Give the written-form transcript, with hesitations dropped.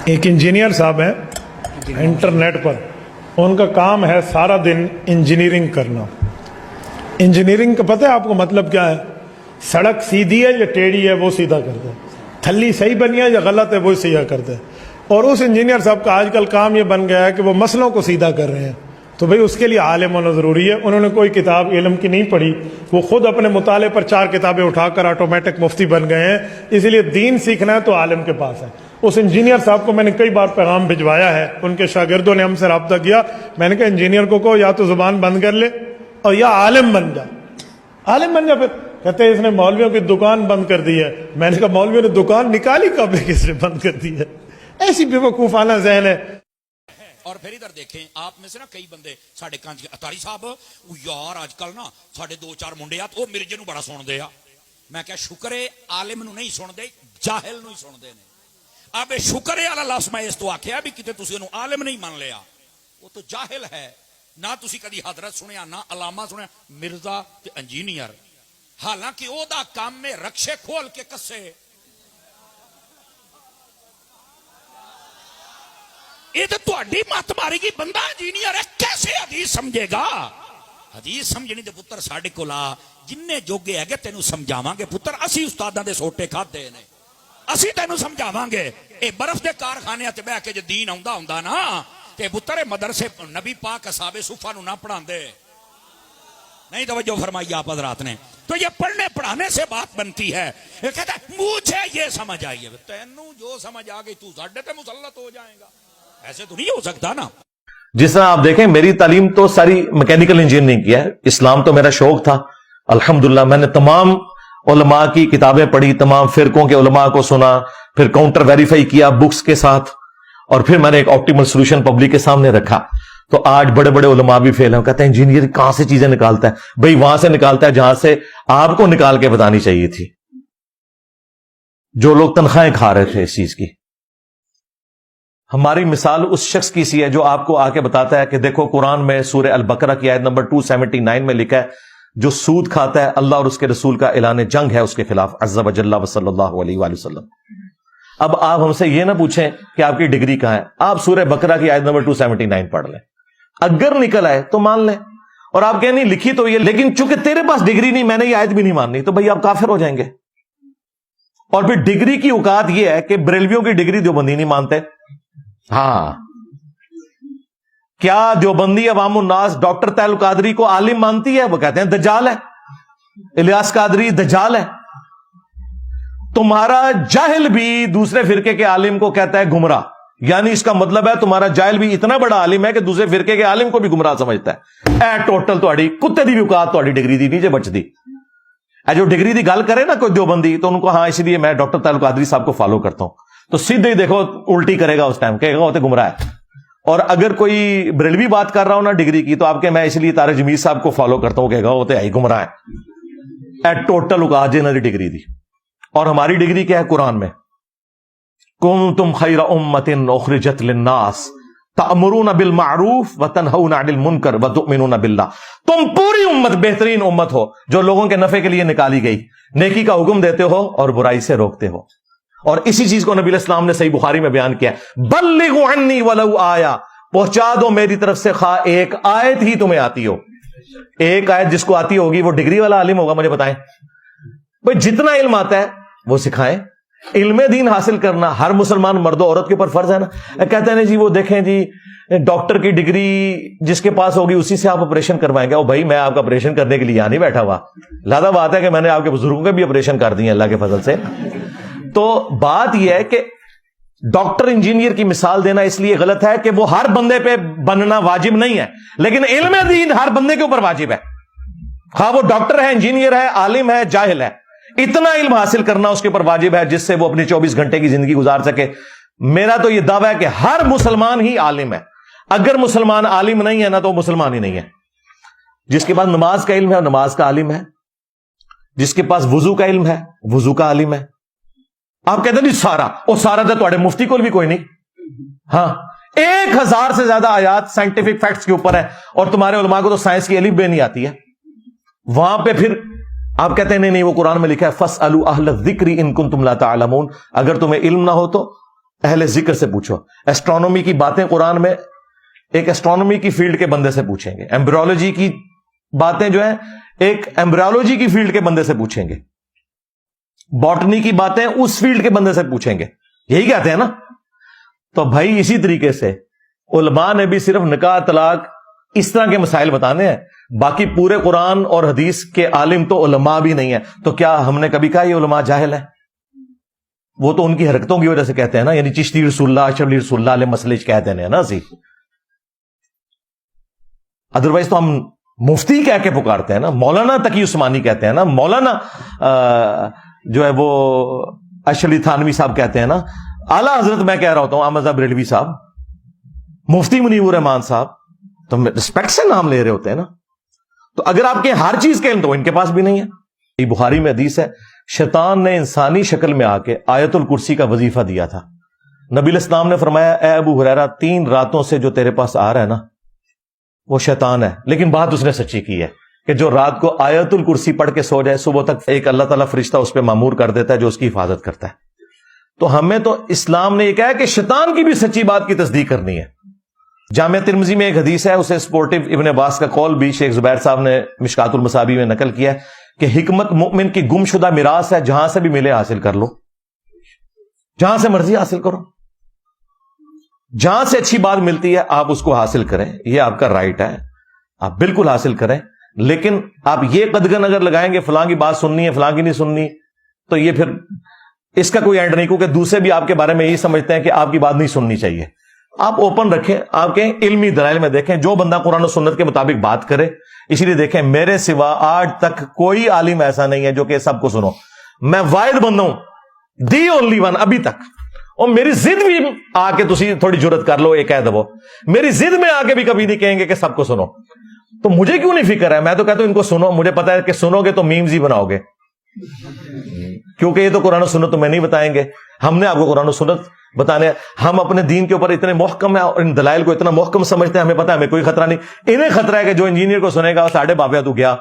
ایک انجینئر صاحب ہیں انٹرنیٹ پر، ان کا کام ہے سارا دن انجینئرنگ کرنا. انجینئرنگ کا پتہ ہے آپ کو مطلب کیا ہے؟ سڑک سیدھی ہے یا ٹیڑھی ہے وہ سیدھا کرتا ہے، تھلی صحیح بنی ہے یا غلط ہے وہ سیدھا کرتا ہے. اور اس انجینئر صاحب کا آج کل کام یہ بن گیا ہے کہ وہ مسئلوں کو سیدھا کر رہے ہیں. تو بھئی اس کے لیے عالم ہونا ضروری ہے. انہوں نے کوئی کتاب علم کی نہیں پڑھی، وہ خود اپنے مطالعے پر 4 کتابیں اٹھا کر آٹومیٹک مفتی بن گئے ہیں. اس لیے دین سیکھنا ہے تو عالم کے پاس ہے. اس انجینئر صاحب کو میں نے کئی بار پیغام بھجوایا ہے، ان کے شاگردوں نے ہم سے رابطہ کیا. میں نے کہا انجینئر کو کہو یا تو زبان بند کر لے اور یا عالم بن جا. عالم بن جا. پھر کہتے ہیں اس نے مولویوں کی دکان بند کر دی ہے. میں نے کہا مولویوں نے دکان نکالی کب ہے، کس نے بند کر دی ہے؟ ایسی بیوقوفانہ ذہن ہے. اور پھر ادھر دیکھیں آپ میں سے نا کئی بندے ساڈے کانچ کے اتاری صاحب یار آج کل نا ساڈے 2-4 منڈے آ تو مرزے نو بڑا سن دے آ. میں کہا شکر ہے عالم نو نہیں سن دے، جاہل نو ہی سن دے نے. اب شکر ہے اللہ لفظ میں اس تو آکھیا بھی کتے تسی انہوں عالم نہیں مان لیا، وہ تو جاہل ہے. نہ تسی کدی حضرت سنیا نہ علامہ سنیا، مرزا تے انجینئر. حالانکہ او دا کام میں رکشے کھول کے کسے. یہ تو تہاڈی مت ماری گی، بندہ انجینئر ہے کیسے حدیث سمجھے گا؟ حدیث سمجھنی تے پتر ساڈے کول آ، جننے جوگے ہے تینوں سمجھاواں گے. پتر اسی استاداں دے سوٹے کھادے نے، اسی تینوں سمجھاواں گے. اے برف دے کارخانے تے بیٹھ کے جے دین آوندا ہوندا نا تے پتر مدرسے نبی پاک اصحاب صفہ نو نہ پڑھاندے. نہیں توجہ فرمائی آپ حضرات نے. تو یہ پڑھنے پڑھانے سے بات بنتی ہے. یہ کہتا ہے مجھے یہ سمجھ آئی ہے، تینوں جو سمجھ آ گئی تو ساڈے تے مسلط ہو جائے گا. ایسے تو نہیں ہو سکتا نا. جس طرح آپ دیکھیں میری تعلیم تو ساری میکینیکل انجینئرنگ کی ہے. اسلام تو میرا شوق تھا. الحمدللہ میں نے تمام علماء کی کتابیں پڑھی، تمام فرقوں کے علماء کو سنا، پھر کاؤنٹر ویریفائی کیا بکس کے ساتھ، اور پھر میں نے ایک آپٹیمل سولوشن پبلک کے سامنے رکھا. تو آج بڑے بڑے علماء بھی فیل ہیں، کہتے ہیں انجینئر کہاں سے چیزیں نکالتا ہے؟ بھئی وہاں سے نکالتا ہے جہاں سے آپ کو نکال کے بتانی چاہیے تھی، جو لوگ تنخواہیں کھا رہے تھے اس چیز کی. ہماری مثال اس شخص کی سی ہے جو آپ کو آ کے بتاتا ہے کہ دیکھو قرآن میں سورہ البقرہ کی آیت نمبر 279 میں لکھا ہے جو سود کھاتا ہے اللہ اور اس کے رسول کا اعلان جنگ ہے اس کے خلاف عز وجل صلی اللہ علیہ وآلہ وسلم. اب آپ ہم سے یہ نہ پوچھیں کہ آپ کی ڈگری کہاں ہے، آپ سورہ بقرہ کی آیت نمبر 279 پڑھ لیں، اگر نکل آئے تو مان لیں. اور آپ کہیں نہیں لکھی تو یہ، لیکن چونکہ تیرے پاس ڈگری نہیں، میں نے یہ آیت بھی نہیں ماننی، تو بھئی آپ کافر ہو جائیں گے. اور پھر ڈگری کی اوقات یہ ہے کہ بریلویوں کی ڈگری دیوبندی نہیں مانتے. ہاں، کیا دیوبندی عوام الناس ڈاکٹر طاہر القادری کو عالم مانتی ہے؟ وہ کہتے ہیں دجال ہے، الیاس قادری دجال ہے. تمہارا جاہل بھی دوسرے فرقے کے عالم کو کہتا ہے گمراہ، یعنی اس کا مطلب ہے تمہارا جاہل بھی اتنا بڑا عالم ہے کہ دوسرے فرقے کے عالم کو بھی گمراہ سمجھتا ہے. اے ٹوٹل تہاڈی کتے دی بھی اوقات تہاڈی ڈگری دی نیچے بچ دی. اے جو ڈگری دی گل کرے نا کوئی دیوبندی تو ان کو ہاں اس لیے میں ڈاکٹر طاہر القادری صاحب کو فالو کرتا ہوں، تو سیدھے ہی دیکھو الٹی کرے گا اس ٹائم، کہے گا وہ تو گمراہ ہے. اور اگر کوئی بریلوی بات کر رہا ہوں نا ڈگری کی تو آپ کہ میں اس لیے طارق جمیل صاحب کو فالو کرتا ہوں، کہے گا وہ تو ہے گمراہ ہے. اے ٹوٹل اوقات جنہاں دی ڈگری دی. اور ہماری ڈگری کیا ہے قرآن میں؟ کنتم خیر امۃ اخرجت للناس تأمرون بالمعروف وتنہون عن المنکر وتؤمنون باللہ. تم پوری امت بہترین امت ہو جو لوگوں کے نفع کے لیے نکالی گئی، نیکی کا حکم دیتے ہو اور برائی سے روکتے ہو. اور اسی چیز کو نبی علیہ السلام نے صحیح بخاری میں بیان کیا، بلغوا عنی ولو آیا، پہنچا دو میری طرف سے خواہ ایک آیت ہی تمہیں آتی ہو. ایک آیت جس کو آتی ہوگی وہ ڈگری والا عالم ہوگا. مجھے بتائیں بھئی جتنا علم آتا ہے وہ سکھائیں. علم دین حاصل کرنا ہر مسلمان مرد و عورت کے اوپر فرض ہے نا. کہتے ہیں جی وہ دیکھیں جی ڈاکٹر کی ڈگری جس کے پاس ہوگی اسی سے آپ آپریشن کروائیں گے. او بھائی میں آپ کا آپریشن کرنے کے لیے یہاں نہیں بیٹھا ہوا، لہذا بات ہے کہ میں نے آپ کے بزرگوں کے بھی آپریشن کر دیے اللہ کے فضل سے. تو بات یہ ہے کہ ڈاکٹر انجینئر کی مثال دینا اس لیے غلط ہے کہ وہ ہر بندے پہ بننا واجب نہیں ہے، لیکن علم دین ہر بندے کے اوپر واجب ہے. ہاں وہ ڈاکٹر ہے، انجینئر ہے، عالم ہے، جاہل ہے، اتنا علم حاصل کرنا اس کے اوپر واجب ہے جس سے وہ اپنی 24 گھنٹے کی زندگی گزار سکے. میرا تو یہ دعویٰ ہے کہ ہر مسلمان ہی عالم ہے. اگر مسلمان عالم نہیں ہے نا تو وہ مسلمان ہی نہیں ہے. جس کے پاس نماز کا علم ہے وہ نماز کا عالم ہے، جس کے پاس وضو کا علم ہے وضو کا عالم ہے. آپ کہتے ہیں سارا اور سارا تو تھوڑے مفتی کو بھی کوئی نہیں. ہاں 1000 سے زیادہ آیات سائنٹیفک فیکٹس کے اوپر ہے، اور تمہارے علماء کو تو سائنس کی الف بے نہیں آتی ہے. وہاں پہ پھر آپ کہتے ہیں نہیں وہ قرآن میں لکھا ہے فَاسْأَلُوا أَهْلَ الذِّكْرِ إِن كُنتُمْ لَا تَعْلَمُونَ، اگر تمہیں علم نہ ہو تو اہل ذکر سے پوچھو. ایسٹرونومی کی باتیں قرآن میں ایک ایسٹرونومی کی فیلڈ کے بندے سے پوچھیں گے. ایمبریولوجی کی باتیں جو ہیں ایک ایمبریولوجی کی فیلڈ کے بندے سے پوچھیں گے. باٹنی کی باتیں اس فیلڈ کے بندے سے پوچھیں گے. یہی کہتے ہیں نا. تو بھائی اسی طریقے سے علماء نے بھی صرف نکاح طلاق اس طرح کے مسائل بتانے ہیں. باقی پورے قرآن اور حدیث کے عالم تو علماء بھی نہیں ہے. تو کیا ہم نے کبھی کہا یہ علماء جاہل ہے؟ وہ تو ان کی حرکتوں کی وجہ سے کہتے ہیں نا. یعنی چشتی رسول اللہ شبلی رسول اللہ علیہ مسئلے کہتے ہیں نا سی. ادروائز تو ہم مفتی کہہ کے پکارتے ہیں نا. مولانا تقی عثمانی کہتے ہیں نا. مولانا جو ہے وہ اشلی تھانوی صاحب کہتے ہیں نا. اعلیٰ حضرت میں کہہ رہا ہوتا ہوں احمد بریلوی صاحب, مفتی منیب الرحمان صاحب. تو رسپیکٹ سے نام لے رہے ہوتے ہیں نا. تو اگر آپ کے ہر چیز کے علم تو ان کے پاس بھی نہیں ہے. بخاری میں حدیث ہے, شیطان نے انسانی شکل میں آ کے آیت الکرسی کا وظیفہ دیا تھا. نبی علیہ السلام نے فرمایا اے ابو ہریرہ 3 راتوں سے جو تیرے پاس آ رہا ہے نا وہ شیطان ہے. لیکن بات اس نے سچی کی ہے کہ جو رات کو آیت الکرسی پڑھ کے سو جائے صبح تک ایک اللہ تعالیٰ فرشتہ اس پہ مامور کر دیتا ہے جو اس کی حفاظت کرتا ہے. تو ہمیں تو اسلام نے یہ کہا کہ شیطان کی بھی سچی بات کی تصدیق کرنی ہے. جامعہ ترمذی میں ایک حدیث ہے, اسے سپورٹو ابن عباس کا قول بھی شیخ زبیر صاحب نے مشکات المصابیح میں نقل کیا ہے کہ حکمت مؤمن کی گم شدہ میراث ہے, جہاں سے بھی ملے حاصل کر لو, جہاں سے مرضی حاصل کرو, جہاں سے اچھی بات ملتی ہے آپ اس کو حاصل کریں. یہ آپ کا رائٹ ہے, آپ بالکل حاصل کریں. لیکن آپ یہ قدغن اگر لگائیں گے فلاں کی بات سننی ہے فلاں کی نہیں سننی, تو یہ پھر اس کا کوئی اینڈ نہیں, کیونکہ دوسرے بھی آپ کے بارے میں یہی سمجھتے ہیں کہ آپ کی بات نہیں سننی چاہیے. آپ اوپن رکھیں, آپ کے علمی دلائل میں دیکھیں جو بندہ قرآن و سنت کے مطابق بات کرے. اسی لیے دیکھیں میرے سوا آج تک کوئی عالم ایسا نہیں ہے جو کہ سب کو سنو. میں واحد بندہ ہوں, دی اونلی ون ابھی تک. اور میری ضد بھی آ کے تسی تھوڑی جرت کر لو, ایک کہہ دو, میری ضد میں آ کے بھی کبھی نہیں کہیں گے کہ سب کو سنو. تو مجھے کیوں نہیں فکر ہے, میں تو کہتا ہوں ان کو سنو. مجھے پتا ہے کہ سنو گے تو میمز ہی بناؤ گے, کیونکہ یہ تو قرآن و سنت تمہیں نہیں بتائیں گے. ہم نے آپ کو قرآن و سنت بتانے. ہم اپنے دین کے اوپر اتنے محکم ہیں اور ان دلائل کو اتنا محکم سمجھتے ہیں, ہمیں پتا ہے ہمیں کوئی خطرہ نہیں. انہیں خطرہ ہے کہ جو انجینئر کو سنے گا ساڑھے بابیا تو گیا.